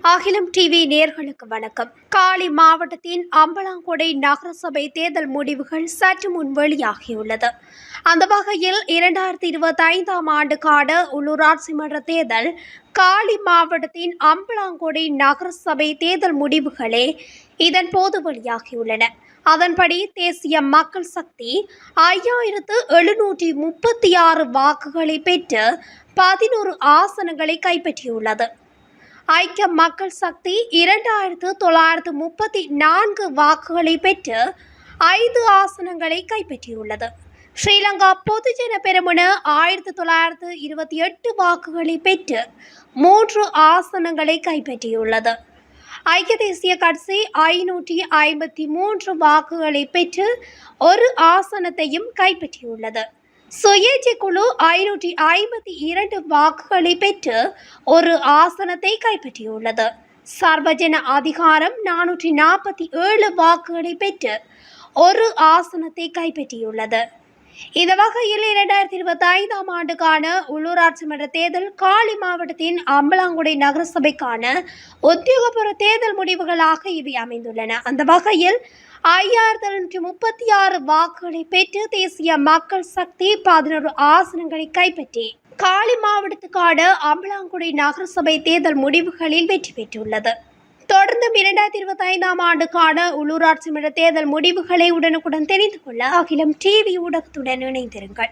அகிலம் டிவி நேயர்களுக்கு வணக்கம். காலி மாவட்டத்தின் அம்பலாங்கொடை நகரசபை தேர்தல் முடிவுகள் சற்று முன் வெளியாகியுள்ளது. அந்த வகையில் 2025ஆம் ஆண்டுக்கான உள்ளூராட்சி மன்ற தேர்தல் காலி மாவட்டத்தின் அம்பலாங்கொடை நகரசபை தேர்தல் முடிவுகளே இதன் போது வெளியாகியுள்ளன. அதன்படி தேசிய மக்கள் சக்தி 5736 வாக்குகளை பெற்று 11 ஆசனங்களை கைப்பற்றியுள்ளது. ஐக்கிய மக்கள் சக்தி 2934 வாக்குகளை பெற்று 5 ஆசனங்களை கைப்பற்றியுள்ளது. ஸ்ரீலங்கா பொதுஜன பெரமுன 1928 வாக்குகளை பெற்று 3 ஆசனங்களை கைப்பற்றியுள்ளது. ஐக்கிய தேசிய கட்சி 553 வாக்குகளை பெற்று 1 ஆசனத்தையும் கைப்பற்றியுள்ளது. சுயேட்சை குழு 552 வாக்குகளை பெற்று 1 ஆசனத்தை கைப்பற்றியுள்ளது. சர்வஜன அதிகாரம் 447 வாக்குகளை பெற்று 1 ஆசனத்தை கைப்பற்றியுள்ளது. இந்த வகையில் 2025ஆம் ஆண்டுக்கான உள்ளூராட்சி மன்ற தேர்தல் காலி மாவட்டத்தின் அம்பலாங்கொடை நகரசபைக்கான உத்தியோகபூர்வ தேர்தல் முடிவுகளாக இவை அமைந்துள்ளன. அந்த வகையில் 5736 வாக்குகளை பெற்று தேசிய மக்கள் சக்தி 11 ஆசனங்களை கைப்பற்றி காலி மாவட்டத்துக்கான அம்பலாங்கொடை நகரசபை தேர்தல் முடிவுகளில் வெற்றி பெற்றுள்ளது. தொடர்ந்தும் 2025ஆம் ஆண்டுக்கான உள்ளூராட்சி மன்ற தேர்தல் முடிவுகளை உடனுக்குடன் தெரிந்து கொள்ள அகிலம் டிவி ஊடகத்துடன் இணைந்திருங்கள்.